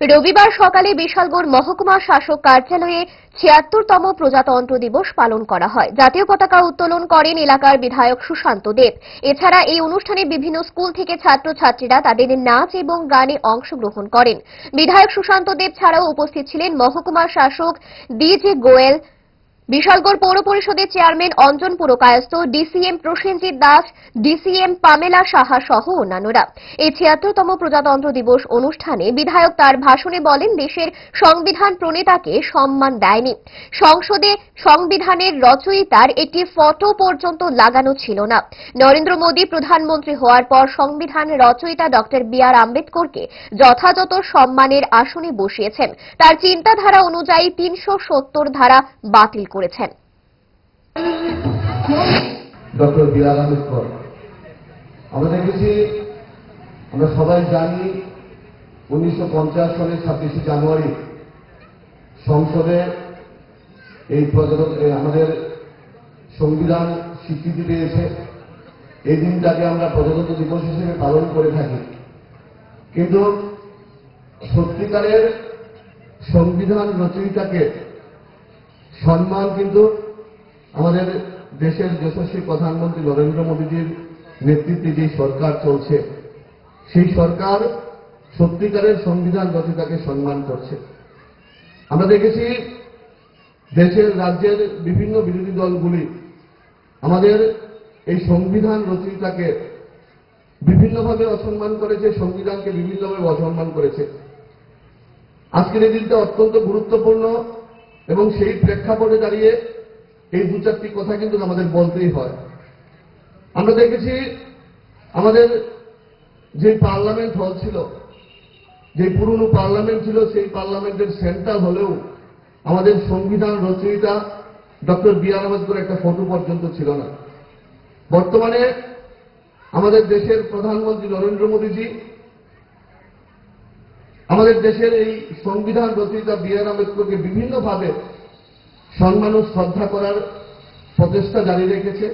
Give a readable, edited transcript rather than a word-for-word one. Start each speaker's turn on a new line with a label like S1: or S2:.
S1: রবিবার সকালে বিশালগড় মহকুমা শাসক কার্যালয়ে ৭৬তম প্রজাতন্ত্র দিবস পালন করা হয়। জাতীয় পতাকা উত্তোলন করেন এলাকার বিধায়ক সুশান্ত দেব। এছাড়া এই অনুষ্ঠানে বিভিন্ন স্কুল থেকে ছাত্রছাত্রীরা তাদের নাচ এবং গানে অংশগ্রহণ করেন। বিধায়ক সুশান্ত দেব ছাড়াও উপস্থিত ছিলেন মহকুমা শাসক ডি.জে. গোয়েল, বিশালগড় পৌর পরিষদের chairman Anjan Purkayastha, DCM Prosenjit Das, DCM Pamela Saha সহ অন্যান্যরা। এই ৭৬তম প্রজাতন্ত্র দিবস অনুষ্ঠানে বিধায়ক তার ভাষণে বলেন, দেশের সংবিধান প্রণেতাকে সম্মান দেয়নি। সংসদে সংবিধানের রচয়িতার একটি ফটো পর্যন্ত লাগানো ছিল না। নরেন্দ্র মোদী প্রধানমন্ত্রী হওয়ার পর সংবিধান রচয়িতা ডক্টর বি.আর. আম্বেদকরকে যথাযথ সম্মানের আসনে বসিয়েছেন। তার চিন্তাধারা অনুযায়ী ৩৭০ ধারা বাতিল করেছেন।
S2: Doctor B.R.. আম্বেদকর, আমরা দেখেছি, আমরা সবাই জানি 1950 সালের 26শে জানুয়ারি সংসদে এই আমাদের সংবিধান স্বীকৃতি পেয়েছে। এই দিনটাকে আমরা প্রজাতন্ত্র দিবস হিসেবে পালন করে থাকি। কিন্তু সত্যিকারের সংবিধান রচয়িতাকে সম্মান কিন্তু আমাদের দেশের যশস্বী প্রধানমন্ত্রী নরেন্দ্র মোদীজির নেতৃত্বে যে সরকার চলছে, সেই সরকার সত্যিকারের সংবিধান রচয়িতাকে সম্মান করছে। আমরা দেখেছি দেশের রাজ্যের বিভিন্ন বিরোধী দলগুলি আমাদের এই সংবিধান রচয়িতাকে বিভিন্নভাবে অসম্মান করেছে, সংবিধানকে বিভিন্নভাবে অসম্মান করেছে। আজকের এই দিনটা অত্যন্ত গুরুত্বপূর্ণ এবং সেই প্রেক্ষাপটে দাঁড়িয়ে এই দু চারটি কথা কিন্তু আমাদের বলতেই হয়। আমরা দেখেছি আমাদের যে পার্লামেন্ট হল ছিল, যে পুরনো পার্লামেন্ট ছিল, সেই পার্লামেন্টের সেন্ট্রাল হলেও আমাদের সংবিধান রচয়িতা ডক্টর বি.আর. আম্বেদকর একটা ফটো পর্যন্ত ছিল না। বর্তমানে আমাদের দেশের প্রধানমন্ত্রী নরেন্দ্র মোদীজি আমাদের দেশের এই সংবিধান রচয়িতা বি.আর. আম্বেদকরকে বিভিন্নভাবে সম্মান ও শ্রদ্ধা করার প্রচেষ্টা জারি রেখেছে।